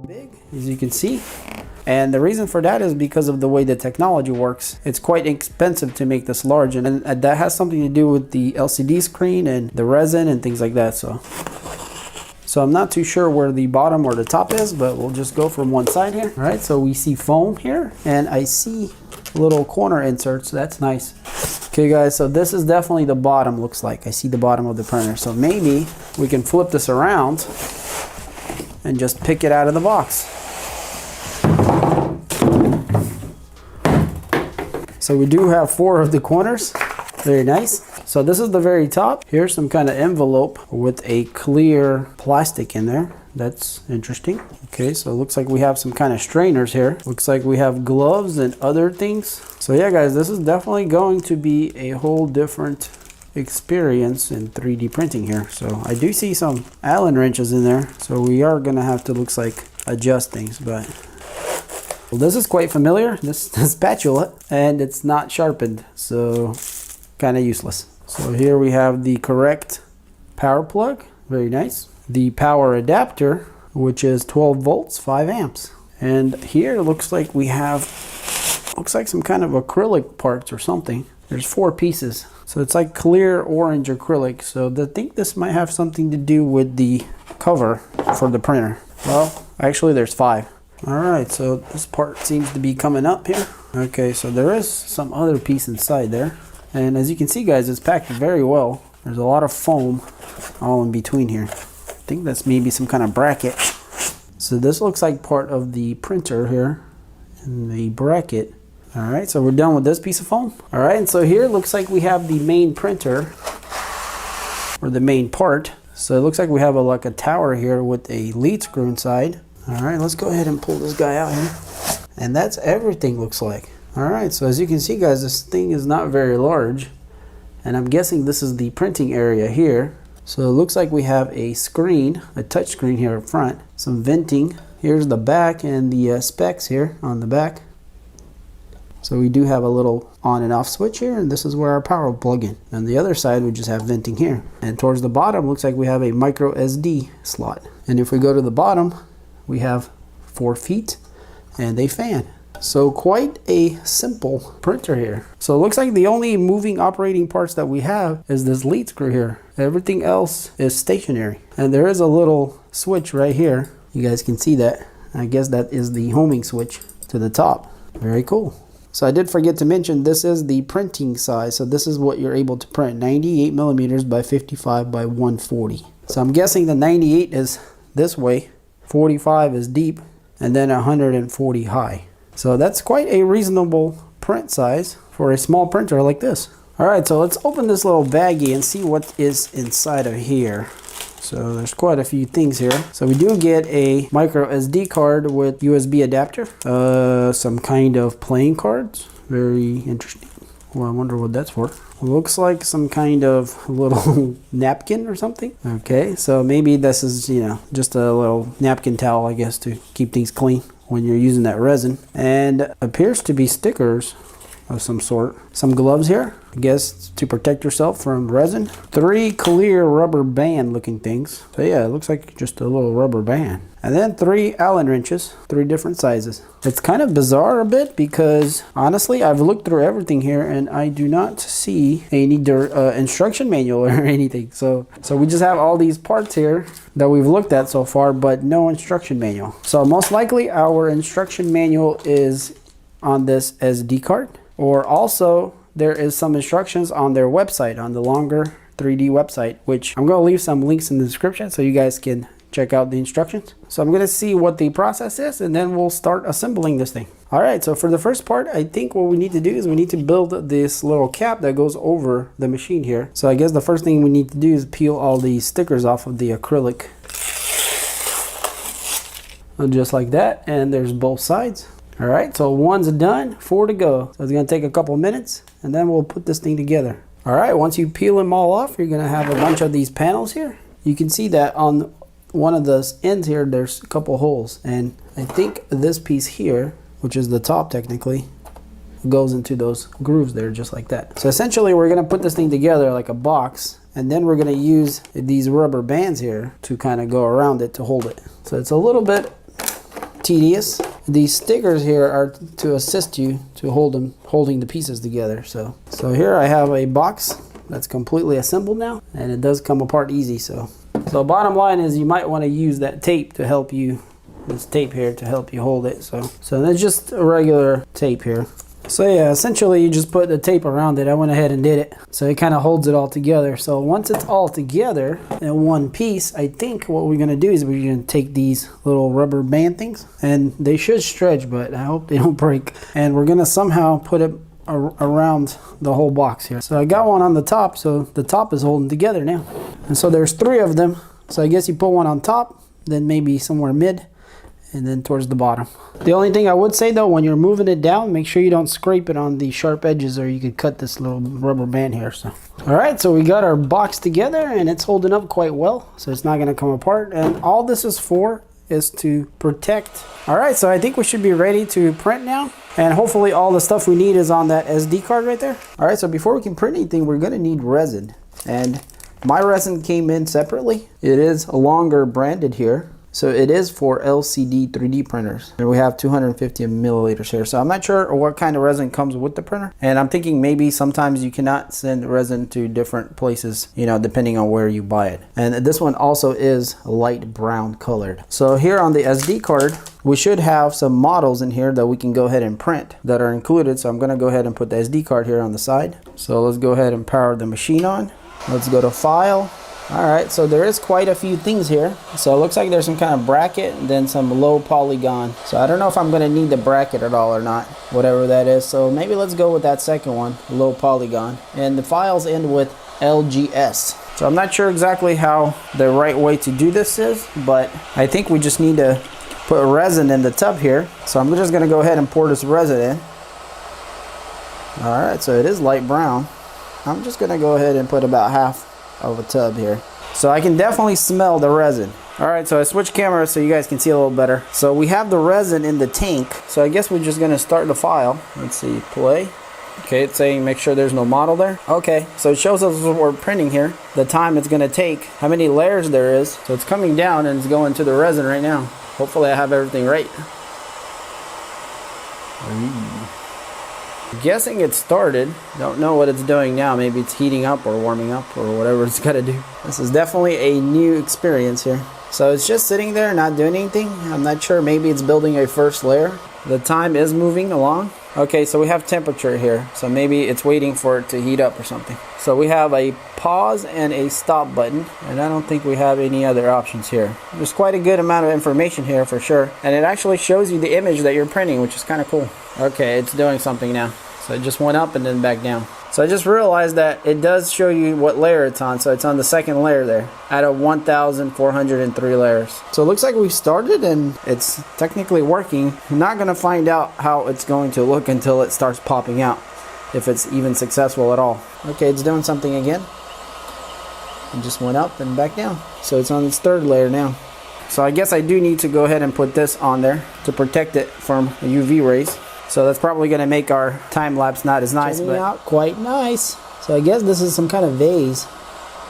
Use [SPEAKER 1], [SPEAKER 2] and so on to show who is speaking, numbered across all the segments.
[SPEAKER 1] big, as you can see. And the reason for that is because of the way the technology works. It's quite expensive to make this large, and that has something to do with the LCD screen and the resin and things like that. So I'm not too sure where the bottom or the top is, but we'll just go from one side here. All right, so we see foam here, and I see little corner inserts. So that's nice. Okay guys, so this is definitely the bottom, looks like. I see the bottom of the printer. So maybe we can flip this around and just pick it out of the box. So we do have 4 of the corners. Very nice. So this is the very top. Here's some kind of envelope with a clear plastic in there. That's interesting. Okay, so it looks like we have some kind of strainers here. Looks like we have gloves and other things. So yeah guys, this is definitely going to be a whole different experience in 3D printing here. So I do see some Allen wrenches in there. So we are gonna have to, looks like, adjust things, but well, this is quite familiar, this spatula, and it's not sharpened, so kind of useless. So here we have the correct power plug, very nice. The power adapter, which is 12 volts, 5 amps. And here looks like we have, looks like some kind of acrylic parts or something. There's 4 pieces. So it's like clear orange acrylic. So I think this might have something to do with the cover for the printer. Well, actually there's 5. All right, so this part seems to be coming up here. Okay, so there is some other piece inside there. And as you can see guys, it's packed very well. There's a lot of foam all in between here. I think that's maybe some kind of bracket. So this looks like part of the printer here in the bracket. All right, so we're done with this piece of foam. All right, and so here it looks like we have the main printer, or the main part. So it looks like we have like a tower here with a lead screw inside. All right, let's go ahead and pull this guy out here. And that's everything, looks like. All right, so as you can see guys, this thing is not very large. And I'm guessing this is the printing area here. So it looks like we have a screen, a touch screen here up front, some venting. Here's the back and the specs here on the back. So we do have a little on and off switch here, and this is where our power will plug in. On the other side, we just have venting here. And towards the bottom, looks like we have a micro SD slot. And if we go to the bottom, we have 4 feet and a fan. So quite a simple printer here. So it looks like the only moving operating parts that we have is this lead screw here. Everything else is stationary. And there is a little switch right here. You guys can see that. I guess that is the homing switch to the top. Very cool. So I did forget to mention, this is the printing size. So this is what you're able to print, 98 millimeters by 55 by 140. So I'm guessing the 98 is this way, 45 is deep, and then 140 high. So that's quite a reasonable print size for a small printer like this. All right, so let's open this little baggie and see what is inside of here. So there's quite a few things here. So we do get a micro SD card with USB adapter, some kind of playing cards, very interesting. Well, I wonder what that's for. Looks like some kind of little napkin or something. Okay, so maybe this is, you know, just a little napkin towel, I guess, to keep things clean when you're using that resin. And appears to be stickers of some sort. Some gloves here, I guess, to protect yourself from resin. 3 clear rubber band looking things. So yeah, it looks like just a little rubber band. And then 3 Allen wrenches, 3 different sizes. It's kind of bizarre a bit because honestly, I've looked through everything here and I do not see any instruction manual or anything. So we just have all these parts here that we've looked at so far, but no instruction manual. So most likely our instruction manual is on this SD card, or also there is some instructions on their website, on the Longer 3D website, which I'm going to leave some links in the description so you guys can check out the instructions. So I'm going to see what the process is, and then we'll start assembling this thing. All right, so for the first part, I think what we need to do is we need to build this little cap that goes over the machine here. So I guess the first thing we need to do is peel all the stickers off of the acrylic. Just like that, and there's both sides. All right, so 1's done, 4 to go. So it's gonna take a couple minutes, and then we'll put this thing together. All right, once you peel them all off, you're gonna have a bunch of these panels here. You can see that on one of the ends here, there's a couple holes. And I think this piece here, which is the top technically, goes into those grooves there just like that. So essentially we're gonna put this thing together like a box, and then we're gonna use these rubber bands here to kind of go around it to hold it. So it's a little bit tedious. These stickers here are to assist you to holding the pieces together. So here I have a box that's completely assembled now, and it does come apart easy. So bottom line is you might want to use that tape to help you, this tape here to help you hold it. So that's just a regular tape here. So yeah, essentially you just put the tape around it. I went ahead and did it. So it kind of holds it all together. So once it's all together in one piece, I think what we're gonna do is we're gonna take these little rubber band things, and they should stretch, but I hope they don't break. And we're gonna somehow put it around the whole box here. So I got one on the top, so the top is holding together now. And so there's 3 of them. So I guess you put one on top, then maybe somewhere mid, and then towards the bottom. The only thing I would say though, when you're moving it down, make sure you don't scrape it on the sharp edges, or you could cut this little rubber band here. So all right, so we got our box together and it's holding up quite well, so it's not going to come apart. And all this is for is to protect. All right, so I think we should be ready to print now, and hopefully all the stuff we need is on that SD card right there. All right, so before we can print anything, we're going to need resin, and my resin came in separately. It is a longer branded here. So it is for LCD 3D printers. And we have 250 milliliters here. So I'm not sure what kind of resin comes with the printer. And I'm thinking maybe sometimes you cannot send resin to different places, you know, depending on where you buy it. And this one also is light brown colored. So here on the SD card, we should have some models in here that we can go ahead and print that are included. So I'm gonna go ahead and put the SD card here on the side. So let's go ahead and power the machine on. Let's go to File. All right, so there is quite a few things here. So it looks like there's some kind of bracket and then some low polygon. So I don't know if I'm gonna need the bracket at all or not, whatever that is. So maybe let's go with that second one, low polygon. And the files end with LGS. So I'm not sure exactly how the right way to do this is, but I think we just need to put resin in the tub here. So I'm just gonna go ahead and pour this resin in. All right, so it is light brown. I'm just gonna go ahead and put about half of a tub here. So I can definitely smell the resin. All right, so I switched cameras so you guys can see a little better. So we have the resin in the tank. So I guess we're just gonna start the file. Let's see, play. Okay, it's saying make sure there's no model there. Okay, so it shows us what we're printing here, the time it's gonna take, how many layers there is. So it's coming down and it's going to the resin right now. Hopefully I have everything right. Guessing it started. Don't know what it's doing now. Maybe it's heating up or warming up or whatever it's got to do. This is definitely a new experience here. So it's just sitting there not doing anything. I'm not sure. Maybe it's building a first layer. The time is moving along. Okay, so we have temperature here. So maybe it's waiting for it to heat up or something. So we have a pause and a stop button, and I don't think we have any other options here. There's quite a good amount of information here for sure. And it actually shows you the image that you're printing, which is kind of cool. Okay, it's doing something now. So it just went up and then back down. So I just realized that it does show you what layer it's on. So it's on the second layer there out of 1,403 layers. So it looks like we've started and it's technically working. I'm not going to find out how it's going to look until it starts popping out, if it's even successful at all. Okay, it's doing something again. It just went up and back down. So it's on its third layer now. So I guess I do need to go ahead and put this on there to protect it from UV rays. So that's probably going to make our time lapse not as nice, but out quite nice. So I guess this is some kind of vase.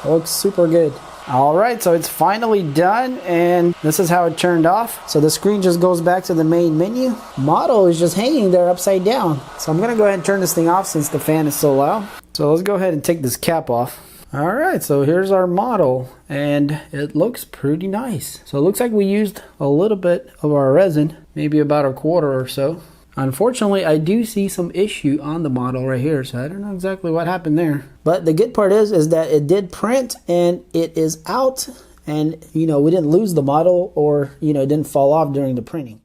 [SPEAKER 1] It looks super good. All right, so it's finally done, and this is how it turned off. So the screen just goes back to the main menu. Model is just hanging there upside down. So I'm going to go ahead and turn this thing off since the fan is so loud. So let's go ahead and take this cap off. All right, so here's our model, and it looks pretty nice. So it looks like we used a little bit of our resin, maybe about a quarter or so. Unfortunately, I do see some issue on the model right here, so I don't know exactly what happened there. But the good part is that it did print and it is out, and you know, we didn't lose the model, or you know, it didn't fall off during the printing.